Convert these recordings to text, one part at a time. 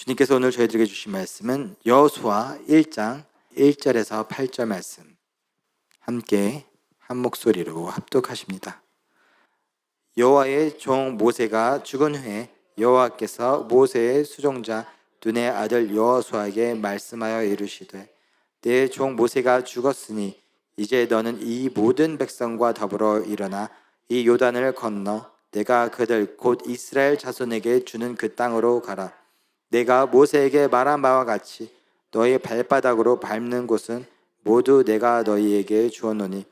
주님께서 오늘 저희들에게 주신 말씀은 여호수아 1장 1절에서 8절 말씀, 함께 한 목소리로 합독하십니다. 여호와의 종 모세가 죽은 후에 여호와께서 모세의 수종자 눈의 아들 여호수아에게 말씀하여 이르시되, 내 종 모세가 죽었으니 이제 너는 이 모든 백성과 더불어 일어나 이 요단을 건너 내가 그들 곧 이스라엘 자손에게 주는 그 땅으로 가라. 내가 모세에게 말한 바와 같이 너희 발바닥으로 밟는 곳은 모두 내가 너희에게 주었노니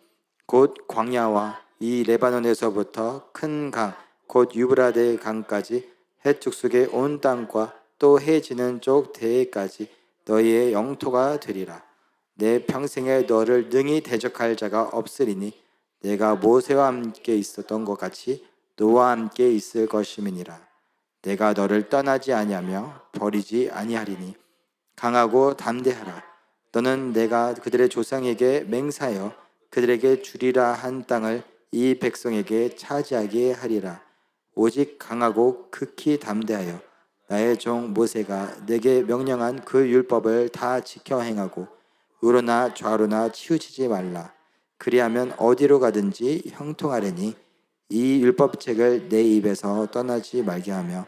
곧 광야와 이 레바논에서부터 큰 강 곧 유브라데 강까지 해축속의 온 땅과 또 해 지는 쪽 대해까지 너희의 영토가 되리라. 내 평생에 너를 능히 대적할 자가 없으리니 내가 모세와 함께 있었던 것 같이 너와 함께 있을 것임이니라. 내가 너를 떠나지 아니하며 버리지 아니하리니 강하고 담대하라. 너는 내가 그들의 조상에게 맹세하여 그들에게 주리라 한 땅을 이 백성에게 차지하게 하리라. 오직 강하고 극히 담대하여 나의 종 모세가 내게 명령한 그 율법을 다 지켜 행하고 우로나 좌로나 치우치지 말라. 그리하면 어디로 가든지 형통하리니 이 율법책을 내 입에서 떠나지 말게 하며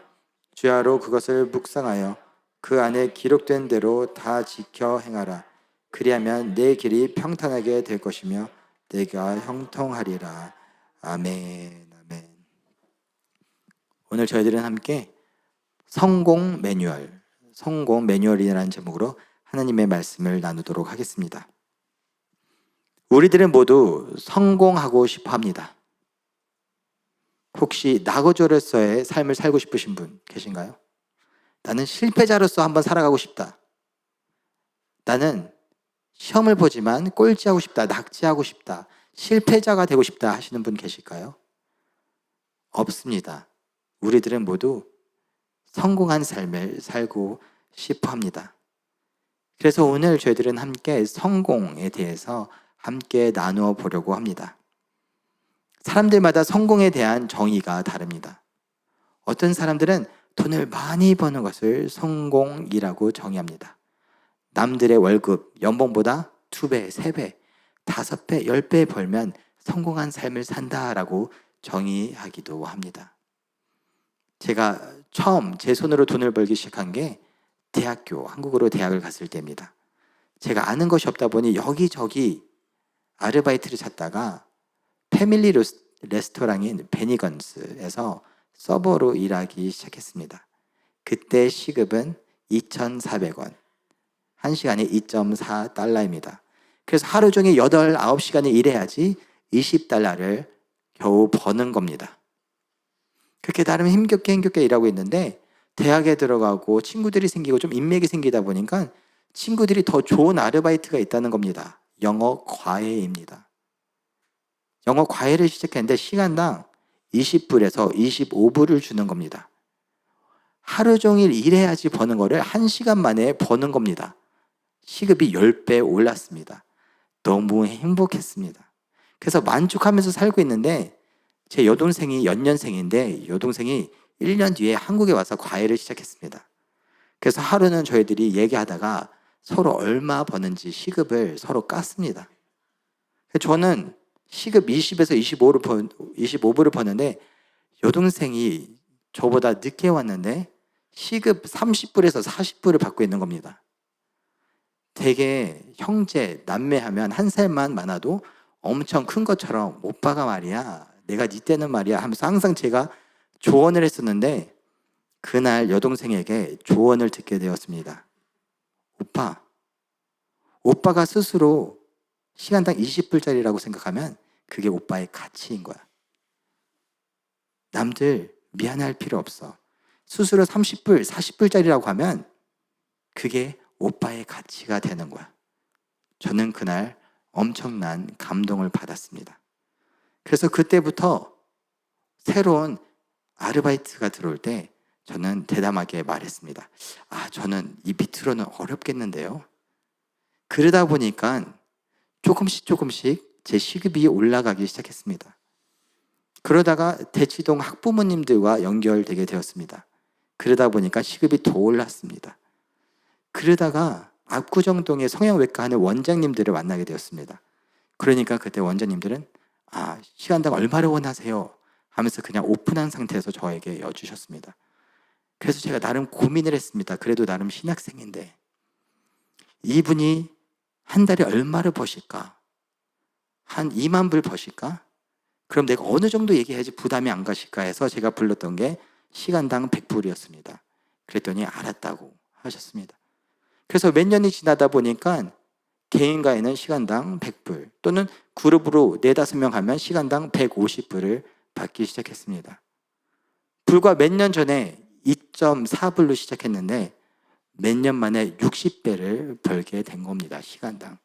주야로 그것을 묵상하여 그 안에 기록된 대로 다 지켜 행하라. 그리하면 내 길이 평탄하게 될 것이며 내가 형통하리라. 아멘. 아멘. 오늘 저희들은 함께 성공 매뉴얼이라는 제목으로 하나님의 말씀을 나누도록 하겠습니다. 우리들은 모두 성공하고 싶어 합니다. 혹시 나고저로서의 삶을 살고 싶으신 분 계신가요? 나는 실패자로서 한번 살아가고 싶다. 나는 시험을 보지만 꼴찌하고 싶다. 낙지하고 싶다. 실패자가 되고 싶다 하시는 분 계실까요? 없습니다. 우리들은 모두 성공한 삶을 살고 싶어 합니다. 그래서 오늘 저희들은 함께 성공에 대해서 함께 나누어 보려고 합니다. 사람들마다 성공에 대한 정의가 다릅니다. 어떤 사람들은 돈을 많이 버는 것을 성공이라고 정의합니다. 남들의 월급, 연봉보다 2배, 3배, 5배, 10배 벌면 성공한 삶을 산다라고 정의하기도 합니다. 제가 처음 제 손으로 돈을 벌기 시작한 게 한국으로 대학을 갔을 때입니다. 제가 아는 것이 없다 보니 여기저기 아르바이트를 찾다가 패밀리 레스토랑인 베니건스에서 서버로 일하기 시작했습니다. 그때 시급은 2,400원, 1시간에 2.4달러입니다. 그래서 하루 종일 8, 9시간을 일해야지 20달러를 겨우 버는 겁니다. 그렇게 나름 힘겹게 일하고 있는데 대학에 들어가고 친구들이 생기고 좀 인맥이 생기다 보니까 친구들이 더 좋은 아르바이트가 있다는 겁니다. 영어 과외입니다. 영어 과외를 시작했는데 시간당 20불에서 25불을 주는 겁니다. 하루 종일 일해야지 버는 거를 1시간 만에 버는 겁니다. 시급이 10배 올랐습니다. 너무 행복했습니다. 그래서 만족하면서 살고 있는데 제 여동생이 연년생인데 여동생이 1년 뒤에 한국에 와서 과외를 시작했습니다. 그래서 하루는 저희들이 얘기하다가 서로 얼마 버는지 시급을 서로 깠습니다. 저는 시급 20에서 25불을 버는데 여동생이 저보다 늦게 왔는데 시급 30불에서 40불을 받고 있는 겁니다. 되게 형제, 남매하면 한 살만 많아도 엄청 큰 것처럼 오빠가 말이야, 내가 네 때는 말이야 하면서 항상 제가 조언을 했었는데 그날 여동생에게 조언을 듣게 되었습니다. 오빠가 스스로 시간당 20불짜리라고 생각하면 그게 오빠의 가치인 거야. 남들 미안할 필요 없어. 스스로 30불, 40불짜리라고 하면 그게 오빠의 가치가 되는 거야. 저는 그날 엄청난 감동을 받았습니다. 그래서 그때부터 새로운 아르바이트가 들어올 때 저는 대담하게 말했습니다. 저는 이 밑으로는 어렵겠는데요. 그러다 보니까 조금씩 제 시급이 올라가기 시작했습니다. 그러다가 대치동 학부모님들과 연결되게 되었습니다. 그러다 보니까 시급이 더 올랐습니다. 그러다가 압구정동에 성형외과 하는 원장님들을 만나게 되었습니다. 그러니까 그때 원장님들은 시간당 얼마를 원하세요? 하면서 그냥 오픈한 상태에서 저에게 여주셨습니다. 그래서 제가 나름 고민을 했습니다. 그래도 나름 신학생인데 이분이 한 달에 얼마를 버실까? 한 2만 불 버실까? 그럼 내가 어느 정도 얘기해야지 부담이 안 가실까 해서 제가 불렀던 게 시간당 100불이었습니다. 그랬더니 알았다고 하셨습니다. 그래서 몇 년이 지나다 보니까 개인과에는 시간당 100불 또는 그룹으로 4, 5명 하면 시간당 150불을 받기 시작했습니다. 불과 몇 년 전에 2.4불로 시작했는데 몇 년 만에 60배를 벌게 된 겁니다. 시간당.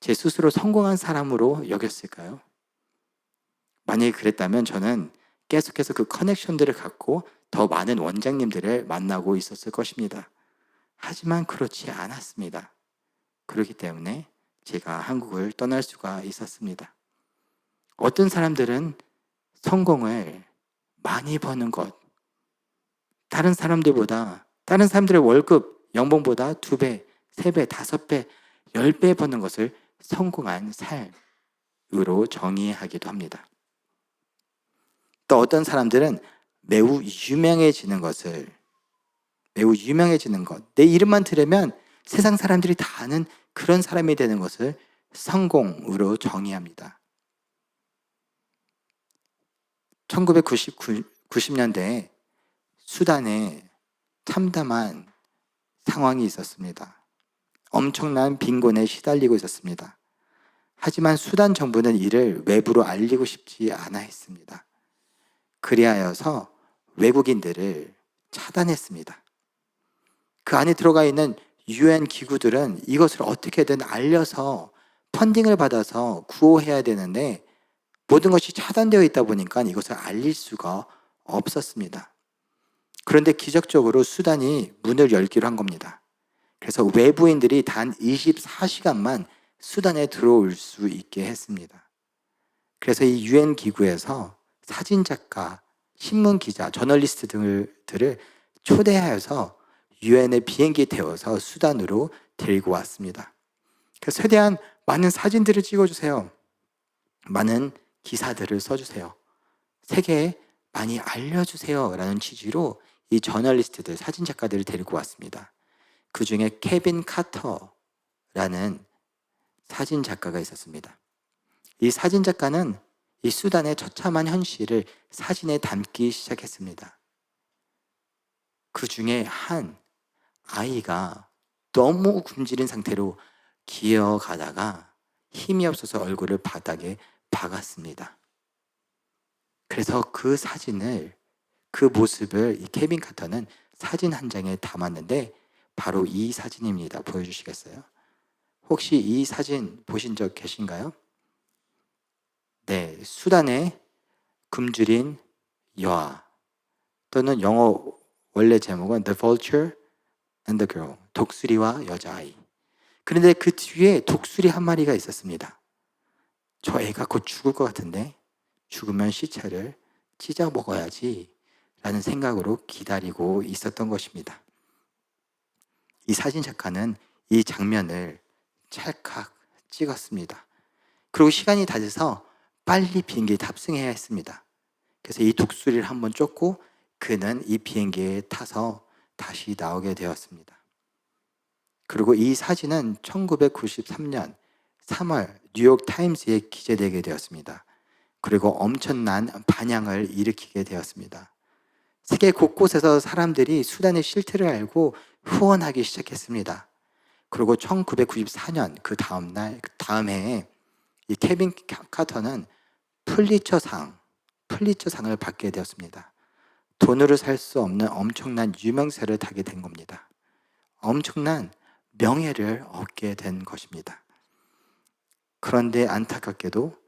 제 스스로 성공한 사람으로 여겼을까요? 만약에 그랬다면 저는 계속해서 그 커넥션들을 갖고 더 많은 원장님들을 만나고 있었을 것입니다. 하지만 그렇지 않았습니다. 그렇기 때문에 제가 한국을 떠날 수가 있었습니다. 어떤 사람들은 성공을 많이 버는 것, 다른 사람들의 월급, 연봉보다 2배, 3배, 5배, 10배 버는 것을 성공한 삶으로 정의하기도 합니다. 또 어떤 사람들은 매우 유명해지는 것, 내 이름만 들으면 세상 사람들이 다 아는 그런 사람이 되는 것을 성공으로 정의합니다. 1990년대에 수단에 참담한 상황이 있었습니다. 엄청난 빈곤에 시달리고 있었습니다. 하지만 수단 정부는 이를 외부로 알리고 싶지 않아 했습니다. 그리하여서 외국인들을 차단했습니다. 그 안에 들어가 있는 UN 기구들은 이것을 어떻게든 알려서 펀딩을 받아서 구호해야 되는데 모든 것이 차단되어 있다 보니까 이것을 알릴 수가 없었습니다. 그런데 기적적으로 수단이 문을 열기로 한 겁니다. 그래서 외부인들이 단 24시간만 수단에 들어올 수 있게 했습니다. 그래서 이 UN 기구에서 사진작가, 신문기자, 저널리스트들을 초대하여서 UN의 비행기에 태워서 수단으로 데리고 왔습니다. 그래서 최대한 많은 사진들을 찍어주세요. 많은 기사들을 써주세요. 세계에 많이 알려주세요. 라는 취지로 이 저널리스트들, 사진작가들을 데리고 왔습니다. 그 중에 케빈 카터라는 사진작가가 있었습니다. 이 사진작가는 이 수단의 처참한 현실을 사진에 담기 시작했습니다. 그 중에 한 아이가 너무 굶주린 상태로 기어가다가 힘이 없어서 얼굴을 바닥에 박았습니다. 그래서 그 모습을 이 케빈 카터는 사진 한 장에 담았는데 바로 이 사진입니다. 보여주시겠어요? 혹시 이 사진 보신 적 계신가요? 네, 수단의 굶주린 여아 또는 영어 원래 제목은 The Vulture and the Girl, 독수리와 여자아이. 그런데 그 뒤에 독수리 한 마리가 있었습니다. 저 애가 곧 죽을 것 같은데 죽으면 시체를 찢어 먹어야지 라는 생각으로 기다리고 있었던 것입니다. 이 사진 작가는 이 장면을 찰칵 찍었습니다. 그리고 시간이 다 돼서 빨리 비행기에 탑승해야 했습니다. 그래서 이 독수리를 한번 쫓고 그는 이 비행기에 타서 다시 나오게 되었습니다. 그리고 이 사진은 1993년 3월 뉴욕 타임스에 기재되게 되었습니다. 그리고 엄청난 반향을 일으키게 되었습니다. 세계 곳곳에서 사람들이 수단의 실태를 알고 후원하기 시작했습니다. 그리고 1994년 그 다음 해에 이 케빈 카터는 풀리처상을 받게 되었습니다. 돈으로 살 수 없는 엄청난 유명세를 타게 된 겁니다. 엄청난 명예를 얻게 된 것입니다. 그런데 안타깝게도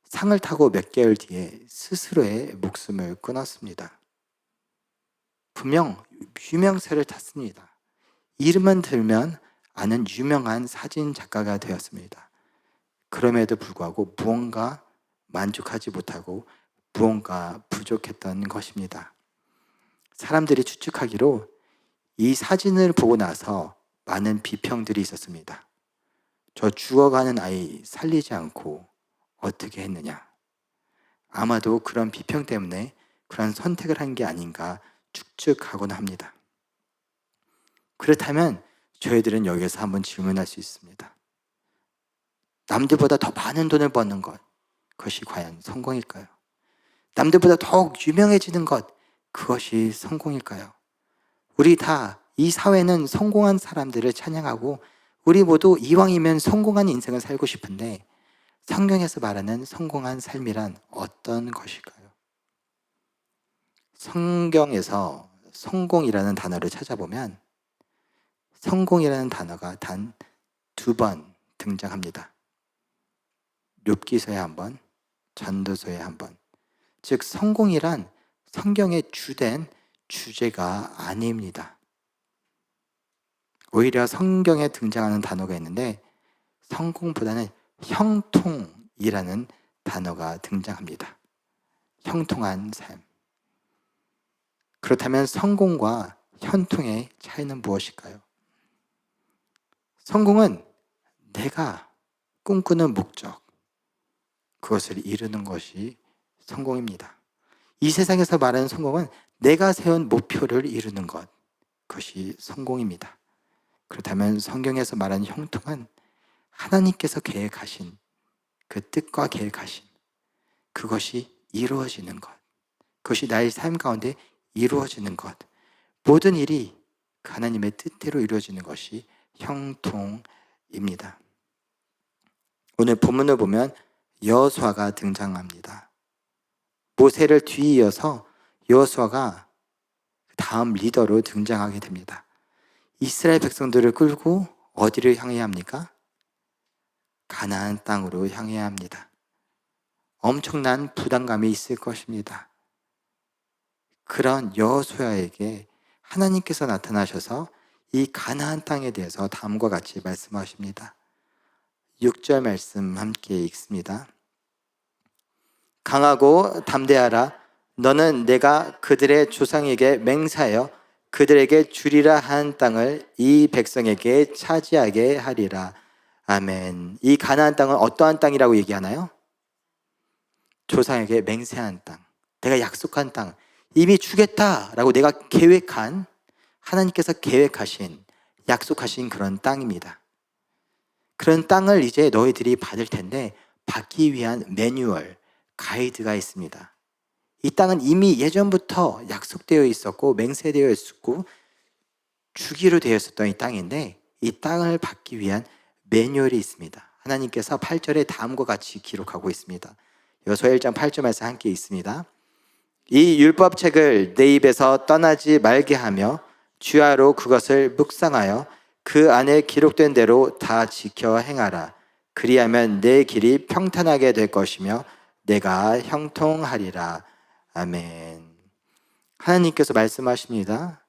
상을 타고 몇 개월 뒤에 스스로의 목숨을 끊었습니다. 분명 유명세를 탔습니다. 이름만 들면 아는 유명한 사진 작가가 되었습니다. 그럼에도 불구하고 무언가 만족하지 못하고 무언가 부족했던 것입니다. 사람들이 추측하기로 이 사진을 보고 나서 많은 비평들이 있었습니다. 저 죽어가는 아이 살리지 않고 어떻게 했느냐. 아마도 그런 비평 때문에 그런 선택을 한 게 아닌가 추측하곤 합니다. 그렇다면 저희들은 여기서 한번 질문할 수 있습니다. 남들보다 더 많은 돈을 버는 것, 그것이 과연 성공일까요? 남들보다 더욱 유명해지는 것, 그것이 성공일까요? 우리 다 이 사회는 성공한 사람들을 찬양하고 우리 모두 이왕이면 성공한 인생을 살고 싶은데 성경에서 말하는 성공한 삶이란 어떤 것일까요? 성경에서 성공이라는 단어를 찾아보면 성공이라는 단어가 단 2번 등장합니다. 욥기서에 한 번, 전도서에 한 번. 즉 성공이란 성경의 주된 주제가 아닙니다. 오히려 성경에 등장하는 단어가 있는데 성공보다는 형통이라는 단어가 등장합니다. 형통한 삶. 그렇다면 성공과 형통의 차이는 무엇일까요? 성공은 내가 꿈꾸는 목적, 그것을 이루는 것이 성공입니다. 이 세상에서 말하는 성공은 내가 세운 목표를 이루는 것, 그것이 성공입니다. 그렇다면 성경에서 말하는 형통은 하나님께서 계획하신 그 뜻과 계획하신 그것이 이루어지는 것, 그것이 나의 삶 가운데 이루어지는 것, 모든 일이 하나님의 뜻대로 이루어지는 것이 형통입니다. 오늘 본문을 보면 여호수아가 등장합니다. 모세를 뒤이어서 여호수아가 다음 리더로 등장하게 됩니다. 이스라엘 백성들을 끌고 어디를 향해야 합니까? 가나안 땅으로 향해야 합니다. 엄청난 부담감이 있을 것입니다. 그런 여호수아에게 하나님께서 나타나셔서 이 가나안 땅에 대해서 다음과 같이 말씀하십니다. 6절 말씀 함께 읽습니다. 강하고 담대하라. 너는 내가 그들의 조상에게 맹세하여 그들에게 주리라 한 땅을 이 백성에게 차지하게 하리라. 아멘. 이 가나안 땅은 어떠한 땅이라고 얘기하나요? 조상에게 맹세한 땅, 내가 약속한 땅, 이미 주겠다라고 내가 계획한, 하나님께서 계획하신, 약속하신 그런 땅입니다. 그런 땅을 이제 너희들이 받을 텐데 받기 위한 매뉴얼, 가이드가 있습니다. 이 땅은 이미 예전부터 약속되어 있었고 맹세되어 있었고 주기로 되어 있었던 이 땅인데 이 땅을 받기 위한 매뉴얼이 있습니다. 하나님께서 8절에 다음과 같이 기록하고 있습니다. 여호수아 1장 8절 말씀 함께 있습니다. 이 율법책을 내 입에서 떠나지 말게 하며 주야로 그것을 묵상하여 그 안에 기록된 대로 다 지켜 행하라. 그리하면 내 길이 평탄하게 될 것이며 내가 형통하리라. 아멘. 하나님께서 말씀하십니다.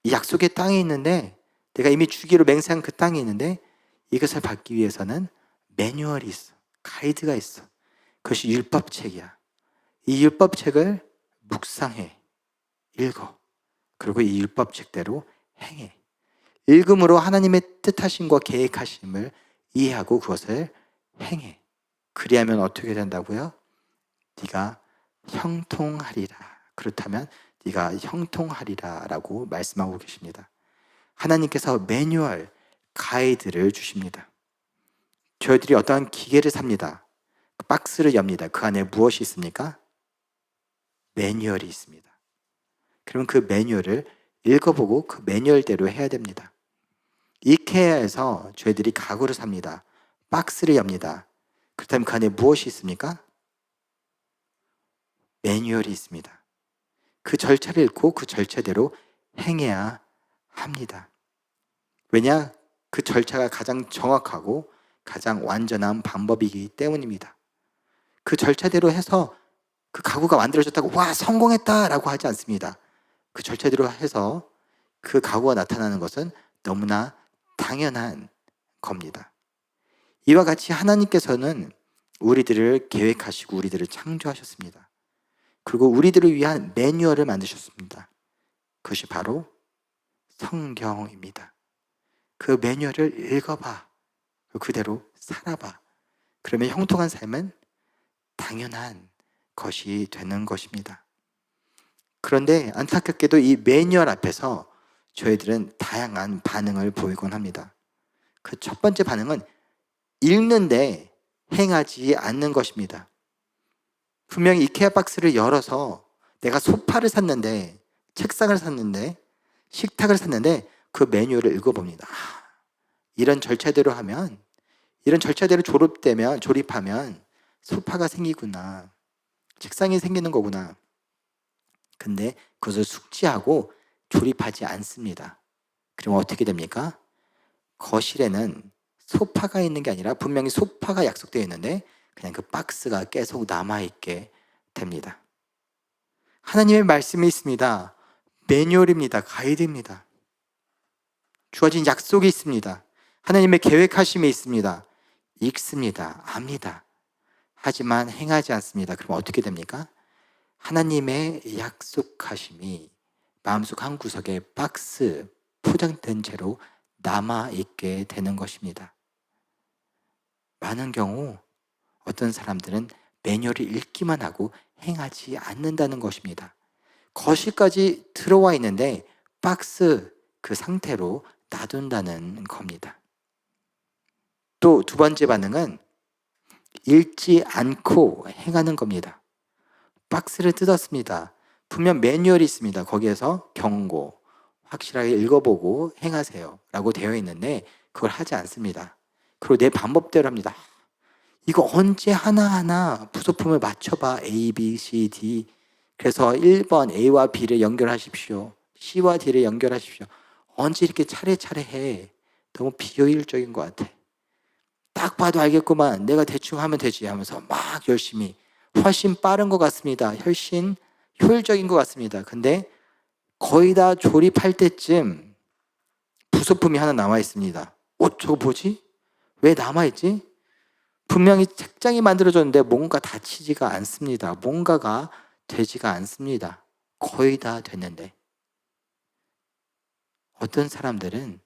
이 약속의 땅이 있는데 내가 이미 주기로 맹세한 그 땅이 있는데 이것을 받기 위해서는 매뉴얼이 있어. 가이드가 있어. 그것이 율법책이야. 이 율법책을 묵상해. 읽어. 그리고 이 율법책대로 행해. 읽음으로 하나님의 뜻하심과 계획하심을 이해하고 그것을 행해. 그리하면 어떻게 된다고요? 네가 형통하리라. 그렇다면 네가 형통하리라 라고 말씀하고 계십니다. 하나님께서 매뉴얼, 가이드를 주십니다. 저희들이 어떠한 기계를 삽니다. 박스를 엽니다. 그 안에 무엇이 있습니까? 매뉴얼이 있습니다. 그러면 그 매뉴얼을 읽어보고 그 매뉴얼대로 해야 됩니다. 이케아에서 저희들이 가구를 삽니다. 박스를 엽니다. 그렇다면 그 안에 무엇이 있습니까? 매뉴얼이 있습니다. 그 절차를 읽고 그 절차대로 행해야 합니다. 왜냐? 그 절차가 가장 정확하고 가장 완전한 방법이기 때문입니다. 그 절차대로 해서 그 가구가 만들어졌다고 와 성공했다라고 하지 않습니다. 그 절차대로 해서 그 가구가 나타나는 것은 너무나 당연한 겁니다. 이와 같이 하나님께서는 우리들을 계획하시고 우리들을 창조하셨습니다. 그리고 우리들을 위한 매뉴얼을 만드셨습니다. 그것이 바로 성경입니다. 그 매뉴얼을 읽어봐. 그대로 살아봐. 그러면 형통한 삶은 당연한 것이 되는 것입니다. 그런데 안타깝게도 이 매뉴얼 앞에서 저희들은 다양한 반응을 보이곤 합니다. 그 첫 번째 반응은 읽는데 행하지 않는 것입니다. 분명히 이케아 박스를 열어서 내가 소파를 샀는데, 책상을 샀는데, 식탁을 샀는데 그 매뉴얼을 읽어봅니다. 이런 절차대로 하면, 이런 절차대로 조립하면 소파가 생기구나, 책상이 생기는 거구나. 근데 그것을 숙지하고 조립하지 않습니다. 그럼 어떻게 됩니까? 거실에는 소파가 있는 게 아니라 분명히 소파가 약속되어 있는데 그냥 그 박스가 계속 남아있게 됩니다. 하나님의 말씀이 있습니다. 매뉴얼입니다. 가이드입니다. 주어진 약속이 있습니다. 하나님의 계획하심이 있습니다. 읽습니다. 압니다. 하지만 행하지 않습니다. 그럼 어떻게 됩니까? 하나님의 약속하심이 마음속 한 구석에 박스 포장된 채로 남아있게 되는 것입니다. 많은 경우 어떤 사람들은 매뉴얼을 읽기만 하고 행하지 않는다는 것입니다. 거실까지 들어와 있는데 박스 그 상태로 놔둔다는 겁니다. 또 두 번째 반응은 읽지 않고 행하는 겁니다. 박스를 뜯었습니다. 분명 매뉴얼이 있습니다. 거기에서 경고, 확실하게 읽어보고 행하세요 라고 되어 있는데 그걸 하지 않습니다. 그리고 내 방법대로 합니다. 이거 언제 하나하나 부속품을 맞춰봐. A, B, C, D. 그래서 1번 A와 B를 연결하십시오. C와 D를 연결하십시오. 언제 이렇게 차례차례 해. 너무 비효율적인 것 같아. 딱 봐도 알겠구만. 내가 대충 하면 되지 하면서 막 열심히. 훨씬 빠른 것 같습니다. 훨씬 효율적인 것 같습니다. 근데 거의 다 조립할 때쯤 부속품이 하나 남아 있습니다. 저거 뭐지? 왜 남아있지? 분명히 책장이 만들어졌는데 뭔가 닫히지가 않습니다. 뭔가가 되지가 않습니다. 거의 다 됐는데. 어떤 사람들은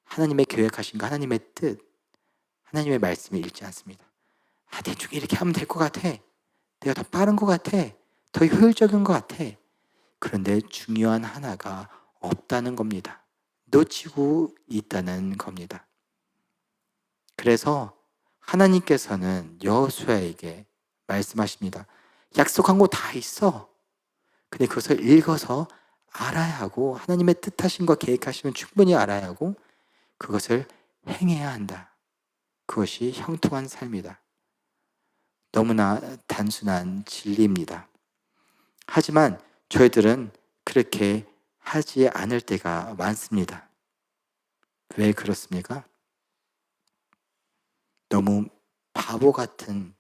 하나님의 계획하신 거, 하나님의 뜻, 하나님의 말씀을 읽지 않습니다. 대충 이렇게 하면 될 것 같아. 내가 더 빠른 것 같아. 더 효율적인 것 같아. 그런데 중요한 하나가 없다는 겁니다. 놓치고 있다는 겁니다. 그래서 하나님께서는 여호수아에게 말씀하십니다. 약속한 거 다 있어. 근데 그것을 읽어서 알아야 하고 하나님의 뜻하신 거 계획하시면 충분히 알아야 하고 그것을 행해야 한다. 그것이 형통한 삶이다. 너무나 단순한 진리입니다. 하지만 저희들은 그렇게 하지 않을 때가 많습니다. 왜 그렇습니까? 너무 바보 같은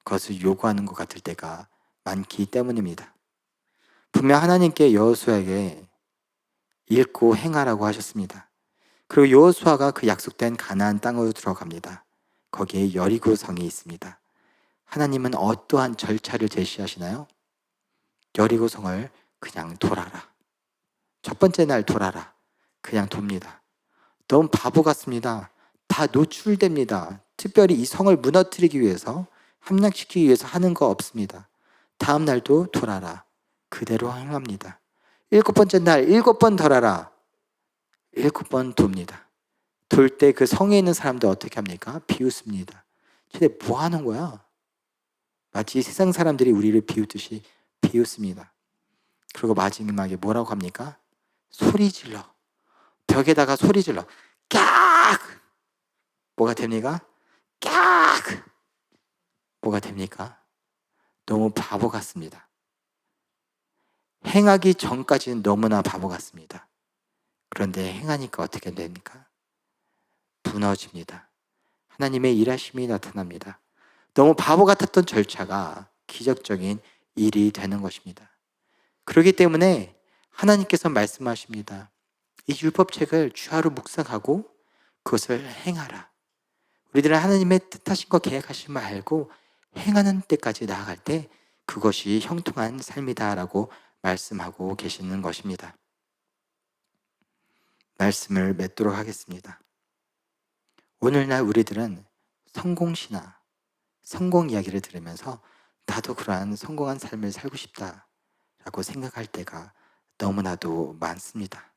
것을 요구하는 것 같을 때가 많기 때문입니다. 분명 하나님께 여호수아에게 읽고 행하라고 하셨습니다. 그리고 여호수아가 그 약속된 가나안 땅으로 들어갑니다. 거기에 여리고성이 있습니다. 하나님은 어떠한 절차를 제시하시나요? 여리고성을 그냥 돌아라. 첫 번째 날 돌아라. 그냥 돕니다. 너무 바보 같습니다. 다 노출됩니다. 특별히 이 성을 무너뜨리기 위해서, 함락시키기 위해서 하는 거 없습니다. 다음 날도 돌아라. 그대로 행합니다. 7번째 날 7번 돌아라. 7번 돕니다. 돌 때 그 성에 있는 사람들 어떻게 합니까? 비웃습니다. 쟤네 뭐 하는 거야? 마치 세상 사람들이 우리를 비웃듯이 비웃습니다. 그리고 마지막에 뭐라고 합니까? 소리 질러. 벽에다가 소리 질러. 깍! 뭐가 됩니까? 깍! 뭐가 됩니까? 너무 바보 같습니다. 행하기 전까지는 너무나 바보 같습니다. 그런데 행하니까 어떻게 됩니까? 무너집니다. 하나님의 일하심이 나타납니다. 너무 바보 같았던 절차가 기적적인 일이 되는 것입니다. 그렇기 때문에 하나님께서 말씀하십니다. 이 율법책을 주하로 묵상하고 그것을 행하라. 우리들은 하나님의 뜻하신 거 계획하신 거 알고 행하는 때까지 나아갈 때 그것이 형통한 삶이다라고 말씀하고 계시는 것입니다. 말씀을 맺도록 하겠습니다. 오늘날 우리들은 성공신화, 성공 이야기를 들으면서 나도 그러한 성공한 삶을 살고 싶다라고 생각할 때가 너무나도 많습니다.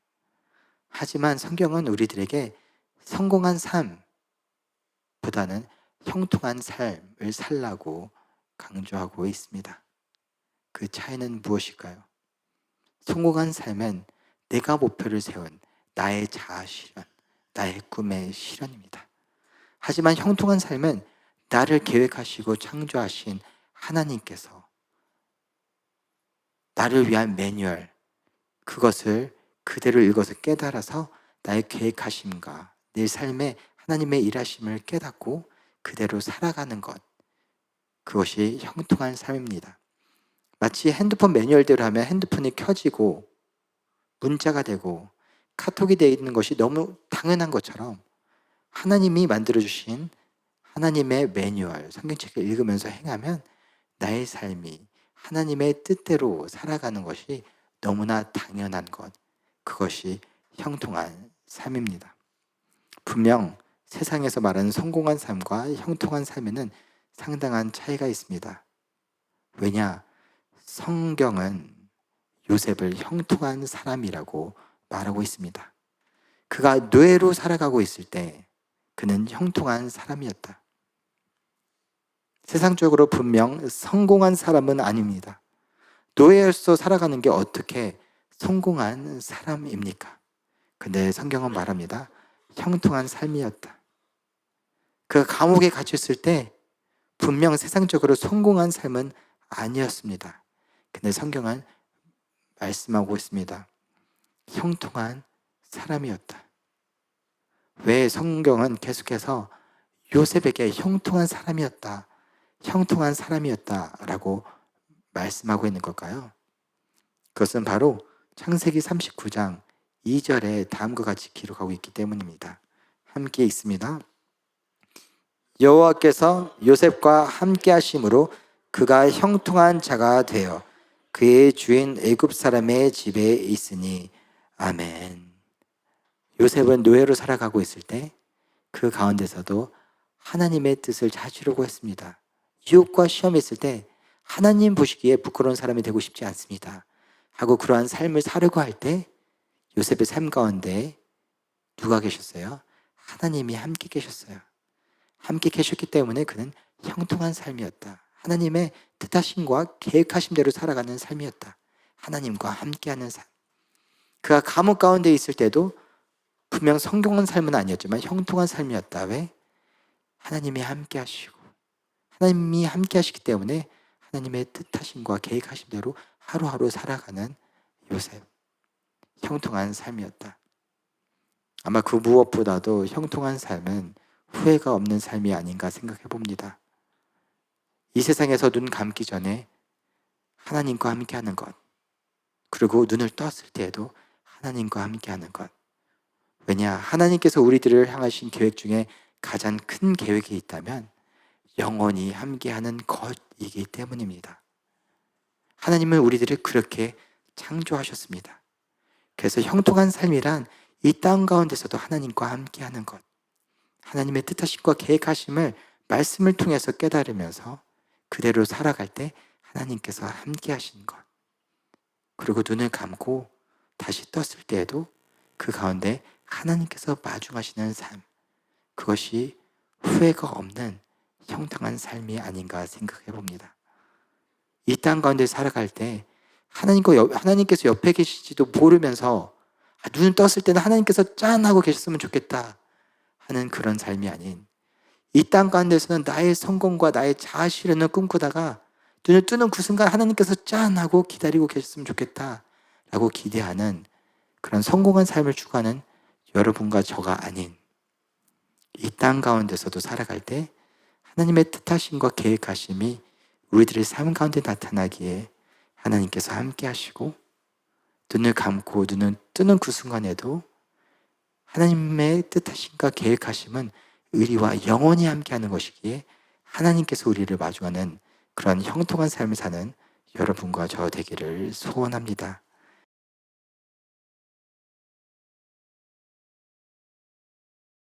하지만 성경은 우리들에게 성공한 삶보다는 형통한 삶을 살라고 강조하고 있습니다. 그 차이는 무엇일까요? 성공한 삶은 내가 목표를 세운 나의 자아 실현, 나의 꿈의 실현입니다. 하지만 형통한 삶은 나를 계획하시고 창조하신 하나님께서 나를 위한 매뉴얼, 그것을 그대로 읽어서 깨달아서 나의 계획하심과 내 삶에 하나님의 일하심을 깨닫고 그대로 살아가는 것, 그것이 형통한 삶입니다. 마치 핸드폰 매뉴얼대로 하면 핸드폰이 켜지고 문자가 되고 카톡이 되어 있는 것이 너무 당연한 것처럼 하나님이 만들어주신 하나님의 매뉴얼, 성경책을 읽으면서 행하면 나의 삶이 하나님의 뜻대로 살아가는 것이 너무나 당연한 것, 그것이 형통한 삶입니다. 분명 세상에서 말하는 성공한 삶과 형통한 삶에는 상당한 차이가 있습니다. 왜냐? 성경은 요셉을 형통한 사람이라고 말하고 있습니다. 그가 노예로 살아가고 있을 때 그는 형통한 사람이었다. 세상적으로 분명 성공한 사람은 아닙니다. 노예로서 살아가는 게 어떻게 성공한 사람입니까? 근데 성경은 말합니다. 형통한 삶이었다. 그가 감옥에 갇혔을 때 분명 세상적으로 성공한 삶은 아니었습니다. 근데 성경은 말씀하고 있습니다. 형통한 사람이었다. 왜 성경은 계속해서 요셉에게 형통한 사람이었다, 형통한 사람이었다라고 말씀하고 있는 걸까요? 그것은 바로 창세기 39장 2절에 다음과 같이 기록하고 있기 때문입니다. 함께 읽습니다. 여호와께서 요셉과 함께 하심으로 그가 형통한 자가 되어 그의 주인 애굽 사람의 집에 있으니 아멘. 요셉은 노예로 살아가고 있을 때 그 가운데서도 하나님의 뜻을 찾으려고 했습니다. 유혹과 시험이 있을 때 하나님 보시기에 부끄러운 사람이 되고 싶지 않습니다 하고 그러한 삶을 살려고 할 때 요셉의 삶 가운데 누가 계셨어요? 하나님이 함께 계셨어요. 함께 계셨기 때문에 그는 형통한 삶이었다. 하나님의 뜻하심과 계획하심대로 살아가는 삶이었다. 하나님과 함께하는 삶. 그가 감옥 가운데 있을 때도 분명 성공한 삶은 아니었지만 형통한 삶이었다. 왜? 하나님이 함께 하시고 하나님이 함께 하시기 때문에 하나님의 뜻하심과 계획하심대로 하루하루 살아가는 요셉. 형통한 삶이었다. 아마 그 무엇보다도 형통한 삶은 후회가 없는 삶이 아닌가 생각해 봅니다. 이 세상에서 눈 감기 전에 하나님과 함께하는 것, 그리고 눈을 떴을 때에도 하나님과 함께하는 것. 왜냐? 하나님께서 우리들을 향하신 계획 중에 가장 큰 계획이 있다면 영원히 함께하는 것이기 때문입니다. 하나님은 우리들을 그렇게 창조하셨습니다. 그래서 형통한 삶이란 이 땅 가운데서도 하나님과 함께하는 것, 하나님의 뜻하심과 계획하심을 말씀을 통해서 깨달으면서 그대로 살아갈 때 하나님께서 함께 하시는 것, 그리고 눈을 감고 다시 떴을 때에도 그 가운데 하나님께서 마중하시는 삶, 그것이 후회가 없는 형통한 삶이 아닌가 생각해 봅니다. 이 땅 가운데 살아갈 때 하나님께서 옆에 계시지도 모르면서 눈을 떴을 때는 하나님께서 짠 하고 계셨으면 좋겠다 하는 그런 삶이 아닌, 이 땅 가운데서는 나의 성공과 나의 자아 실현을 꿈꾸다가 눈을 뜨는 그 순간 하나님께서 짠 하고 기다리고 계셨으면 좋겠다 라고 기대하는 그런 성공한 삶을 추구하는 여러분과 저가 아닌, 이 땅 가운데서도 살아갈 때 하나님의 뜻하심과 계획하심이 우리들의 삶 가운데 나타나기에 하나님께서 함께 하시고 눈을 감고 눈을 뜨는 그 순간에도 하나님의 뜻하심과 계획하심은 의리와 영원히 함께하는 것이기에 하나님께서 우리를 마주하는 그런 형통한 삶을 사는 여러분과 저 되기를 소원합니다.